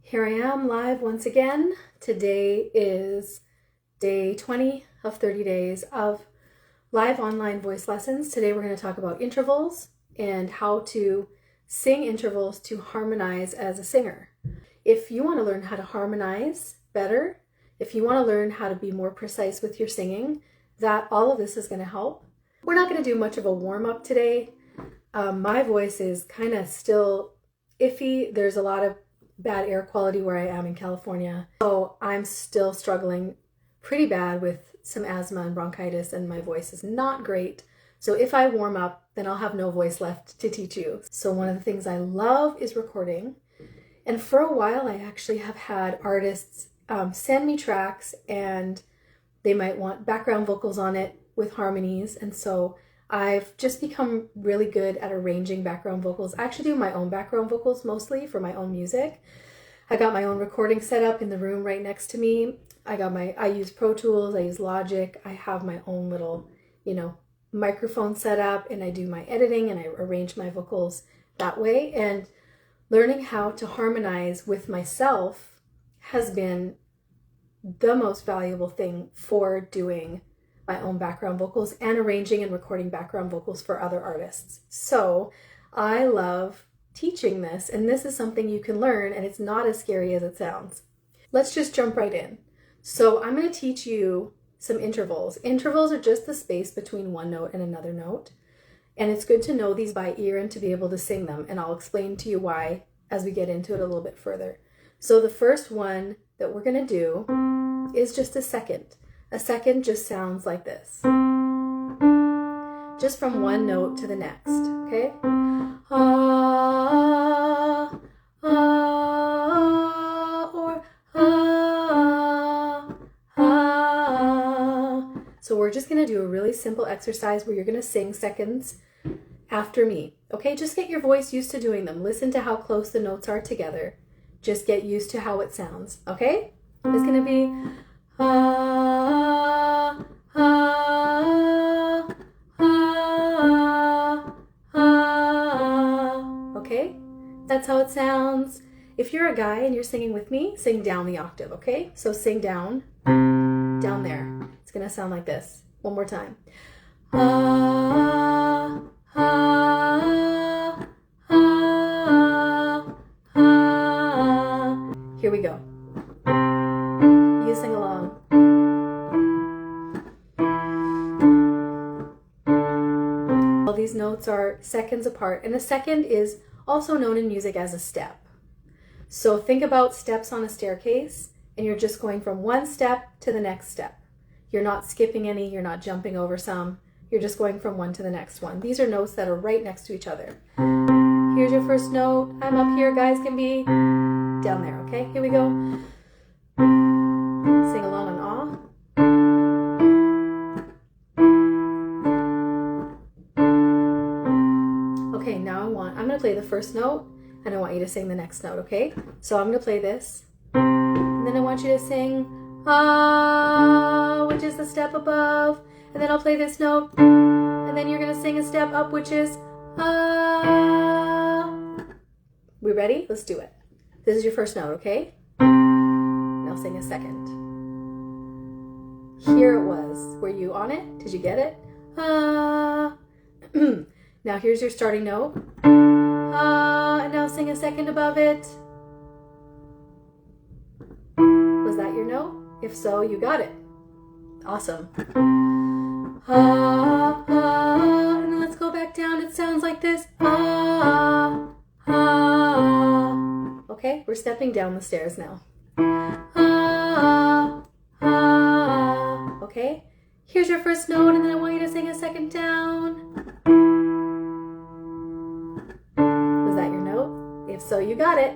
Here I am live once again. Today is day 20 of 30 days of live online voice lessons. Today we're going to talk about intervals and how to sing intervals to harmonize as a singer. If you want to learn how to harmonize better, if you want to learn how to be more precise with your singing, all of this is going to help. We're not going to do much of a warm-up today. My voice is kind of still iffy. There's a lot of bad air quality where I am in California. So I'm still struggling pretty bad with some asthma and bronchitis, and my voice is not great. So if I warm up, then I'll have no voice left to teach you. So one of the things I love is recording. And for a while, I actually have had artists send me tracks, and they might want background vocals on it with harmonies. And so I've just become really good at arranging background vocals. I actually do my own background vocals mostly for my own music. I got my own recording set up in the room right next to me. I use Pro Tools, I use Logic. I have my own little, microphone set up, and I do my editing and I arrange my vocals that way. And learning how to harmonize with myself has been the most valuable thing for doing my own background vocals and arranging and recording background vocals for other artists. So I love teaching this, and this is something you can learn, and it's not as scary as it sounds. Let's just jump right in. So I'm going to teach you some intervals. Intervals are just the space between one note and another note, and it's good to know these by ear and to be able to sing them, and I'll explain to you why as we get into it a little bit further. So the first one that we're going to do is just a second. A second just sounds like this. Just from one note to the next, okay? Ah, ah, or ah, ah. So we're just gonna do a really simple exercise where you're gonna sing seconds after me, okay? Just get your voice used to doing them. Listen to how close the notes are together. Just get used to how it sounds, okay? It's gonna be ah, ah, ah, ah. Okay? That's how it sounds. If you're a guy and you're singing with me, sing down the octave, okay? So sing down there. It's gonna sound like this. One more time. Ah, ah, ah, ah. Here we go. You sing along. All these notes are seconds apart, and a second is also known in music as a step. So think about steps on a staircase, and you're just going from one step to the next step. You're not skipping any, you're not jumping over some, you're just going from one to the next one. These are notes that are right next to each other. Here's your first note. I'm up here, guys can be down there, okay? Here we go. Sing along on ah. Okay, now I'm gonna play the first note, and I want you to sing the next note, okay? So I'm gonna play this, and then I want you to sing ah, which is the step above, and then I'll play this note, and then you're gonna sing a step up, which is ah. We ready? Let's do it. This is your first note, okay? Now sing a second. Here it was. Were you on it? Did you get it? Ah. Now here's your starting note. Ah, and now sing a second above it. Was that your note? If so, you got it. Awesome. Ah, ah, and then let's go back down. It sounds like this. Ah, ah. Okay, we're stepping down the stairs now. Ah, ah. Okay, here's your first note, and then I want you to sing a second down. Was that your note? If so, you got it.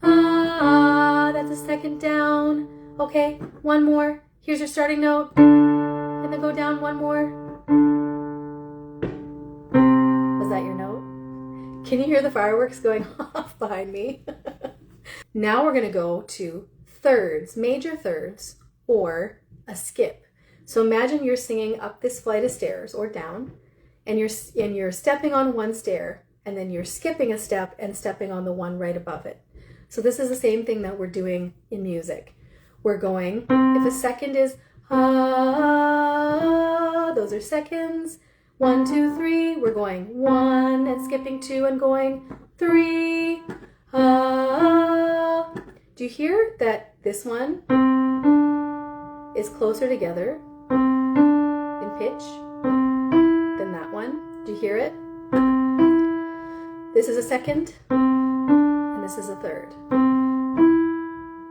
Ah, that's a second down. Okay, one more. Here's your starting note, and then go down one more. Was that your note? Can you hear the fireworks going off behind me? Now we're going to go to thirds, major thirds, or a skip. So imagine you're singing up this flight of stairs or down, and you're stepping on one stair, and then you're skipping a step and stepping on the one right above it. So this is the same thing that we're doing in music. We're going, if a second is those are seconds. 1, 2, 3. We're going 1 and skipping 2 and going 3. Do you hear that this one is closer together in pitch than that one? Do you hear it? This is a second and this is a third.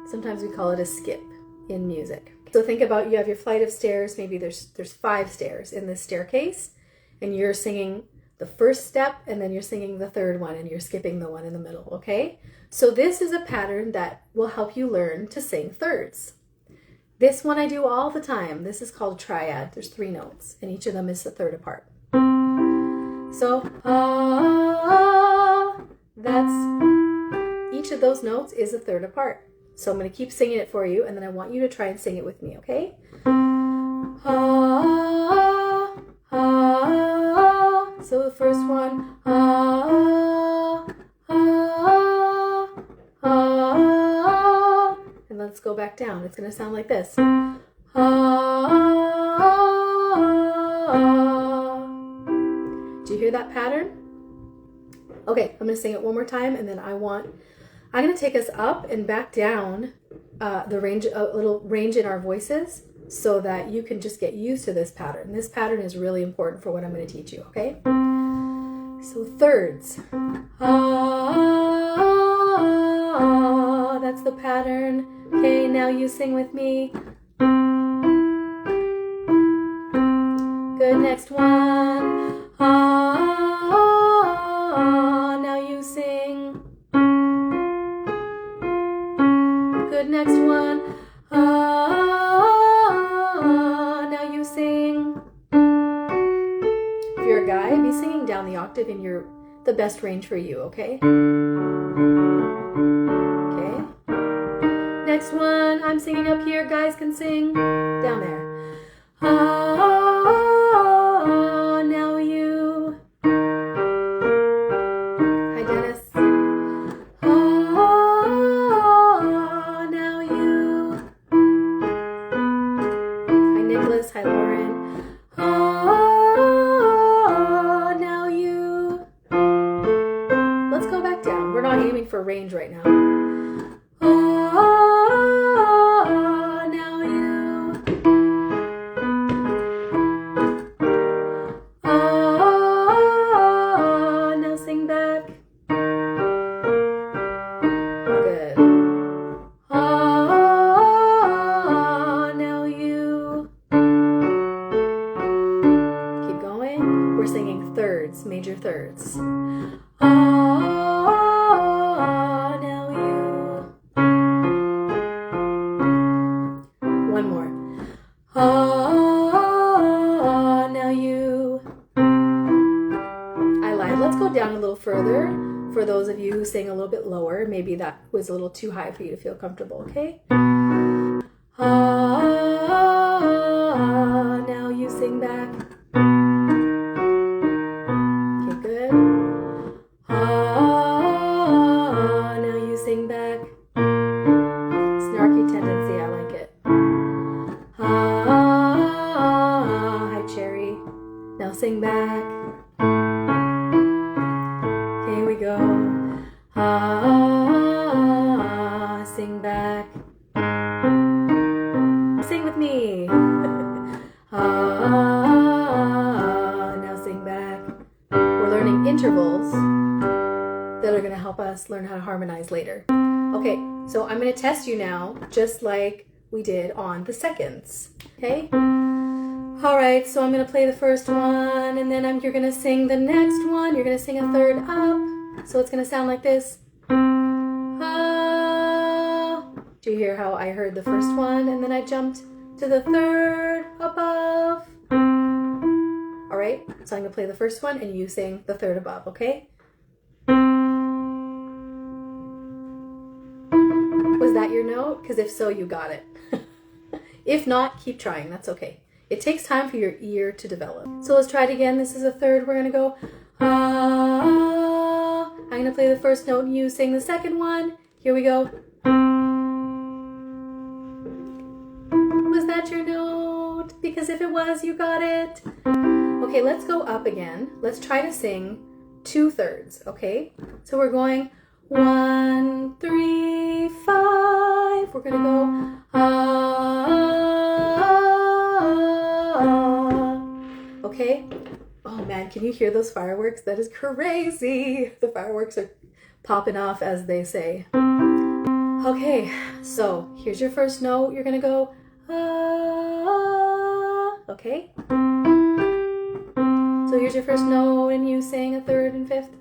Sometimes we call it a skip in music. So think about, you have your flight of stairs, maybe there's 5 stairs in this staircase, and you're singing the first step and then you're singing the third one and you're skipping the one in the middle, okay? So this is a pattern that will help you learn to sing thirds. This one I do all the time. This is called triad. There's 3 notes and each of them is a third apart. So that's, each of those notes is a third apart. So I'm going to keep singing it for you, and then I want you to try and sing it with me, okay? So the first one, and let's go back down. It's going to sound like this. Do you hear that pattern? Okay, I'm going to sing it one more time, and then I'm going to take us up and back down the range, a little range in our voices, so that you can just get used to this pattern. This pattern is really important for what I'm going to teach you, okay? So thirds. That's the pattern. Okay, now you sing with me. Good, next one. Now you sing. Good, next one. Now you sing. If you're a guy, be singing down the octave in the best range for you, okay? Okay. Next one, I'm singing up here. Guys can sing down there. Now you. Hi, Dennis. Now you. Hi, Nicholas. Hi, Lauren. Now you. Let's go back down. We're not aiming for range right now. Now you. Now sing back. Good. Now you. Keep going. We're singing thirds, major thirds. Now you. One more. Now you. I lied. Let's go down a little further. For those of you who sing a little bit lower, maybe that was a little too high for you to feel comfortable, okay? Now you sing back. Okay, good. Now you sing back. Snarky tendency, I like it. Hi, Cherry. Now sing back. Here we go. Sing back. Sing with me. Now sing back. We're learning intervals that are going to help us learn how to harmonize later. Okay, so I'm going to test you now, just like we did on the seconds. Okay? All right, so I'm going to play the first one, and then you're going to sing the next one. You're going to sing a third up. So it's going to sound like this. Do you hear how I heard the first one, and then I jumped to the third above? All right, so I'm going to play the first one, and you sing the third above, okay? Was that your note? Because if so, you got it. If not, keep trying. That's okay. It takes time for your ear to develop. So let's try it again. This is a third. We're going to go. I'm going to play the first note and you sing the second one. Here we go. Was that your note? Because if it was, you got it. Okay, let's go up again. Let's try to sing 2/3, okay? So we're going 1, 3, 5. We're gonna go okay? Oh man, can you hear those fireworks? That is crazy. The fireworks are popping off, as they say. Okay, so here's your first note. You're gonna go okay? So here's your first note, and you sing a 3rd and 5th.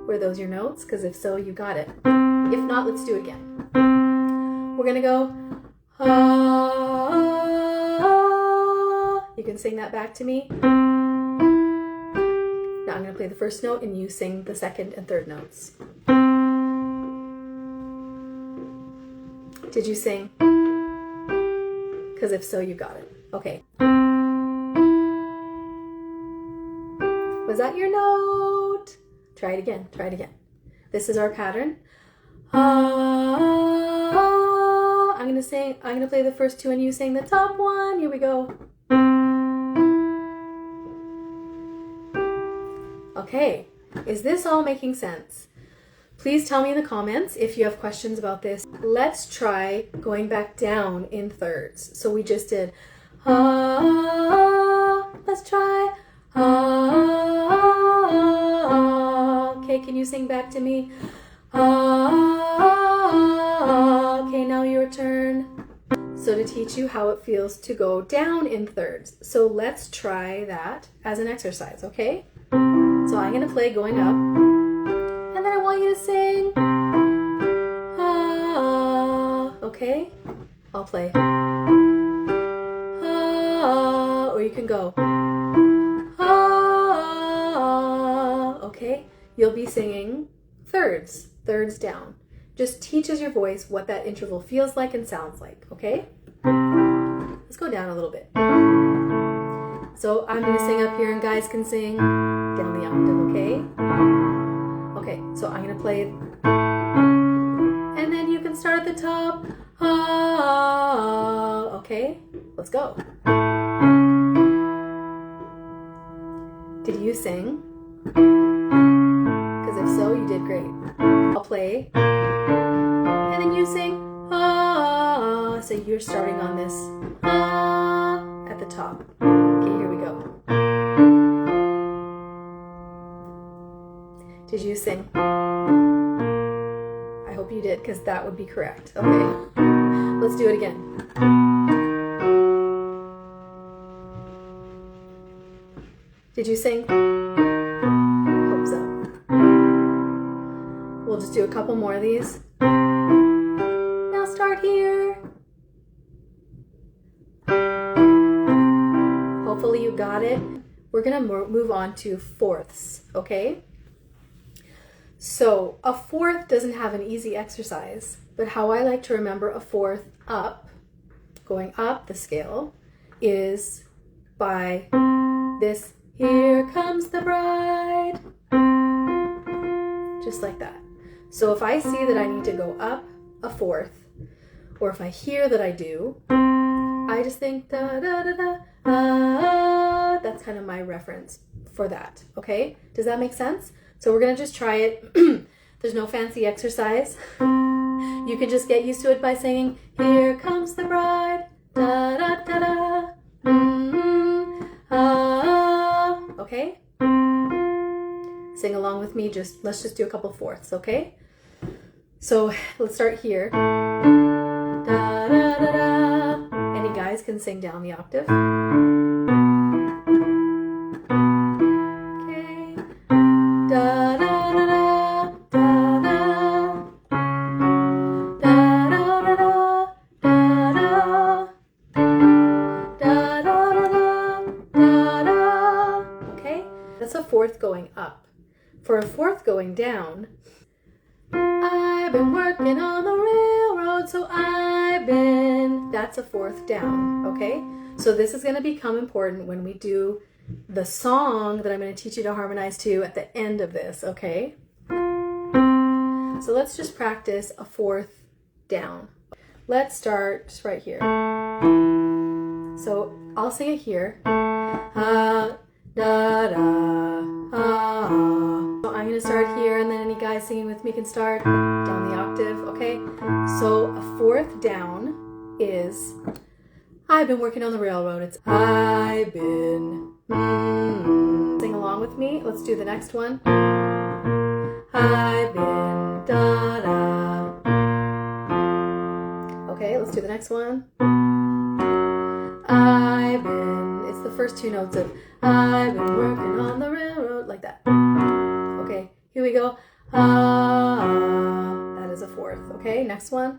Were those your notes? Because if so, you got it. If not, let's do it again. We're gonna go You can sing that back to me. Now I'm gonna play the first note, and you sing the 2nd and 3rd notes. Did you sing? Because if so, you got it. Okay. Was that your note? Try it again. Try it again. This is our pattern. I'm gonna play the first 2 and you sing the top 1. Here we go. Okay. Is this all making sense? Please tell me in the comments if you have questions about this. Let's try going back down in 3rds. So we just did let's try okay, can you sing back to me? Okay, now your turn. So to teach you how it feels to go down in 3rds. So let's try that as an exercise, okay? So I'm gonna play going up. And then I want you to sing, okay? I'll play, or you can go, okay? You'll be singing 3rds down. Just teaches your voice what that interval feels like and sounds like, okay? Let's go down a little bit. So I'm gonna sing up here and guys can sing down the octave, okay? Okay, so I'm gonna play, and then you can start at the top. Okay, let's go. Did you sing? Because if so, you did great. I'll play, and then you sing. So you're starting on this at the top. Okay, here we go. Did you sing? I hope you did, because that would be correct. Okay, let's do it again. Did you sing? Hope so. We'll just do a couple more of these. Now start here. Hopefully you got it. We're gonna move on to 4ths, okay? So a 4th doesn't have an easy exercise, but how I like to remember a 4th up, going up the scale, is by this, here comes the bride, just like that. So if I see that I need to go up a 4th, or if I hear that I do, I just think da da da da, that's kind of my reference for that, okay? Does that make sense? So we're gonna just try it. There's no fancy exercise. You can just get used to it by singing, here comes the bride, da da da da, okay? Sing along with me, let's just do a couple 4ths, okay? So let's start here. Da da da da. Any guys can sing down the octave. Da da da da da da da da da da da da. Okay, that's a 4th going up. For a 4th going down, I've been working on the railroad, so that's a 4th down. Okay, so this is going to become important when we do the song that I'm going to teach you to harmonize to at the end of this, okay? So let's just practice a fourth down. Let's start right here. So I'll sing it here. Da, da, So I'm going to start here, and then any guys singing with me can start down the octave, okay? So a fourth down is, I've been working on the railroad. It's I've been, Sing along with me. Let's do the next one. I've been, da, da. Okay, let's do the next one. I've been, it's the first two notes of I've been working on the railroad, like that. Okay, here we go. That is a fourth. Okay, next one.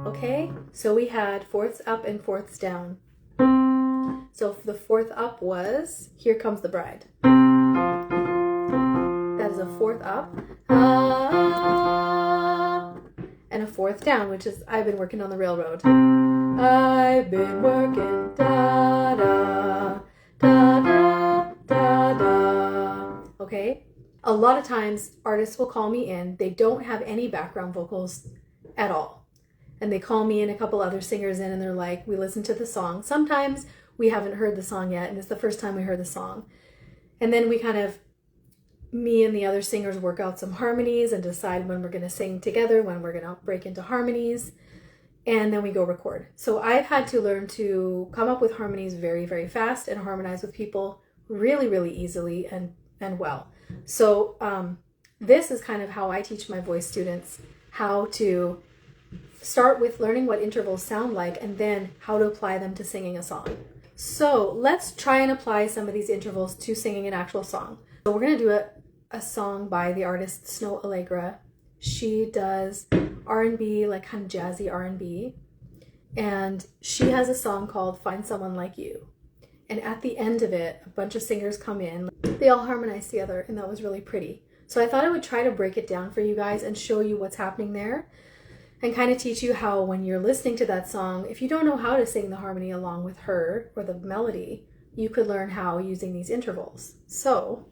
Okay. So we had fourths up and fourths down. So the fourth up was, Here Comes the Bride. That is a fourth up. And a fourth down, which is I've been working on the railroad. I've been working, da da, da da, da da. Okay? A lot of times artists will call me in, they don't have any background vocals at all. And they call me and a couple other singers in, and they're like, we listened to the song. Sometimes we haven't heard the song yet, and it's the first time we heard the song. And then we kind of, me and the other singers work out some harmonies and decide when we're going to sing together, when we're going to break into harmonies, and then we go record. So I've had to learn to come up with harmonies very, very fast and harmonize with people really, really easily and well. So this is kind of how I teach my voice students how to start with learning what intervals sound like and then how to apply them to singing a song. So let's try and apply some of these intervals to singing an actual song. So we're going to do a song by the artist Snoh Aalegra. She does R&B, like kind of jazzy R&B. And she has a song called Find Someone Like You. And at the end of it, a bunch of singers come in. They all harmonize together, and that was really pretty. So I thought I would try to break it down for you guys and show you what's happening there. And kind of teach you how, when you're listening to that song, if you don't know how to sing the harmony along with her or the melody, you could learn how using these intervals. So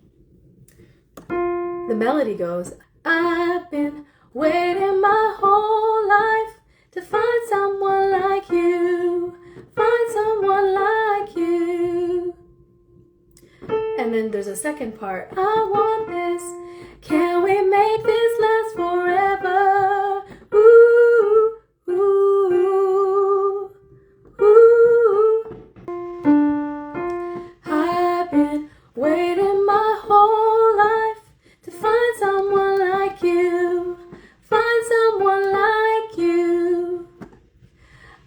the melody goes, I've been waiting my whole life to find someone like you, find someone like you. And then there's a second part. I want this. Can we make this last forever? Ooh, ooh, ooh. I've been waiting my whole life to find someone like you, find someone like you.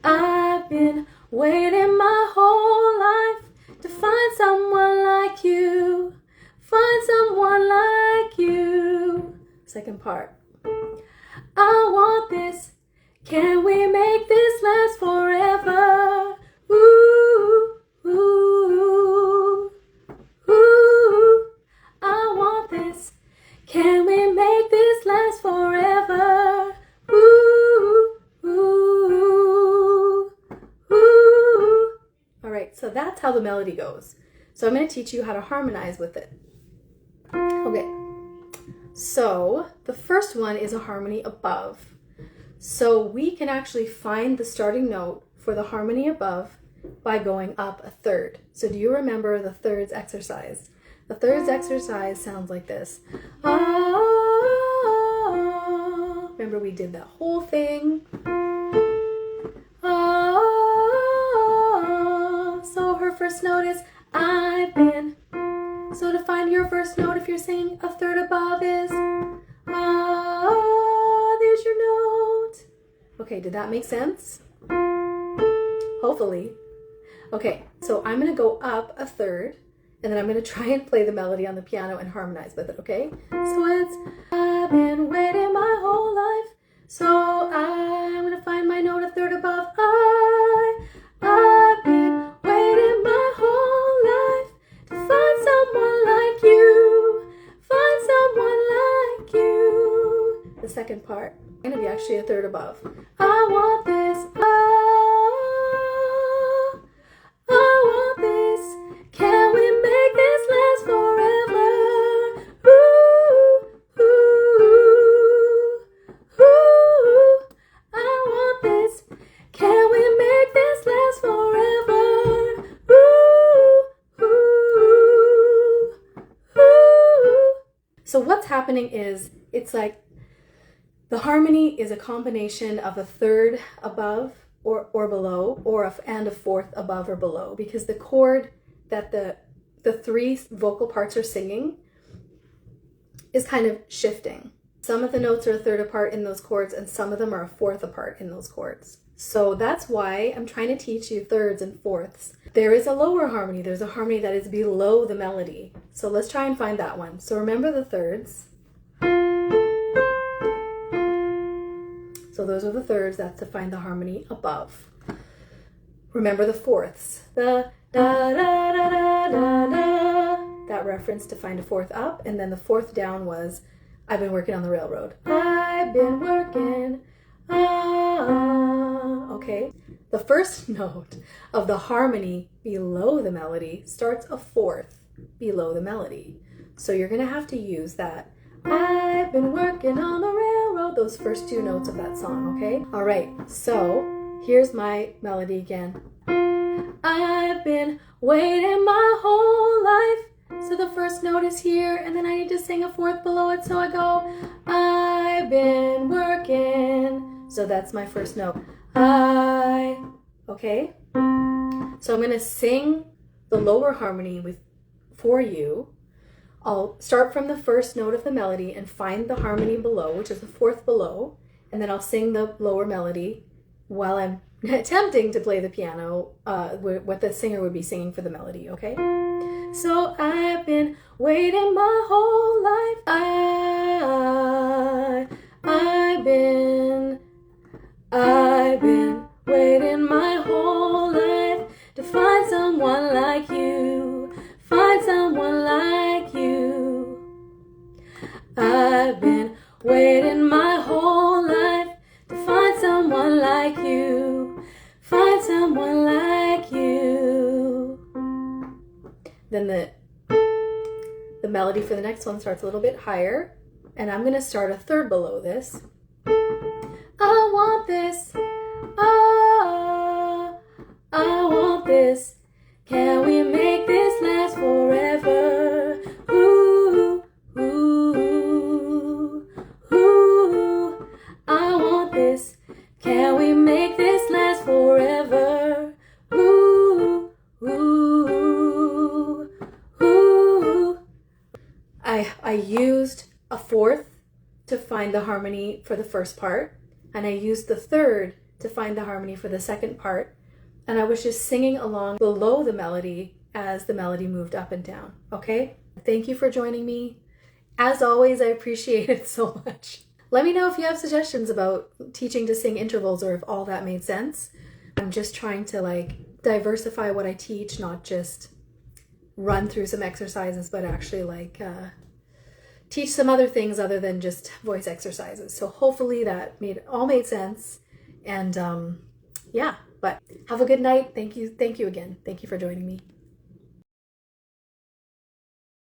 I've been waiting my whole life to find someone like you, find someone like you. Second part. I want this. Can we make this last forever? Ooh, ooh, ooh. I want this. Can we make this last forever? Ooh, ooh, ooh. All right, so that's how the melody goes. So I'm going to teach you how to harmonize with it. Okay. So the first one is a harmony above. So we can actually find the starting note for the harmony above by going up a third. So do you remember the thirds exercise? The thirds exercise sounds like this. Ah, remember we did that whole thing. Ah, so her first note is I've been. So to find your first note, if you're singing a third above, is there's your note. Okay, did that make sense? Hopefully. Okay, so I'm going to go up a third, and then I'm going to try and play the melody on the piano and harmonize with it, okay? So it's, I've been waiting my whole life, so I'm going to find my note a third above. I've been waiting my whole life to find someone like you, find someone like you. The second part, going to be actually a third above. I want this, I want this. Can we make this last forever? Ooh, ooh, ooh. I want this. Can we make this last forever? Ooh, ooh, ooh. So what's happening is it's like the harmony is a combination of a third above or below, and a fourth above or below, because the chord that the three vocal parts are singing is kind of shifting. Some of the notes are a third apart in those chords, and some of them are a fourth apart in those chords. So that's why I'm trying to teach you thirds and fourths. There is a lower harmony. There's a harmony that is below the melody. So let's try and find that one. So remember the thirds. So those are the thirds. That's to find the harmony above. Remember the fourths. The da da da da da da. That reference to find a fourth up. And then the fourth down was, I've been working on the railroad. I've been working. Okay. The first note of the harmony below the melody starts a fourth below the melody. So you're going to have to use that. I've been working on the railroad. Those first two notes of that song, okay? All right, so here's my melody again. I've been waiting my whole life. So the first note is here, and then I need to sing a fourth below it. So I go, I've been working. So that's my first note. Okay? So I'm going to sing the lower harmony for you. I'll start from the first note of the melody and find the harmony below, which is the fourth below, and then I'll sing the lower melody while I'm attempting to play the piano, what the singer would be singing for the melody, okay? So I've been waiting my whole life. I've been waiting my whole life to find someone like you, find someone like you. I've been waiting my whole life to find someone like you, find someone like you. Then the melody for the next one starts a little bit higher, and I'm going to start a third below this. I want this, I want this. Can we make this last forever? Ooh, ooh, ooh. I want this. Can we make this last forever? Ooh, ooh, ooh. I used a fourth to find the harmony for the first part, and I used the third to find the harmony for the second part. And I was just singing along below the melody as the melody moved up and down, okay? Thank you for joining me. As always, I appreciate it so much. Let me know if you have suggestions about teaching to sing intervals or if all that made sense. I'm just trying to diversify what I teach, not just run through some exercises, but actually teach some other things other than just voice exercises. So hopefully that all made sense. And yeah. But have a good night. Thank you again. Thank you for joining me.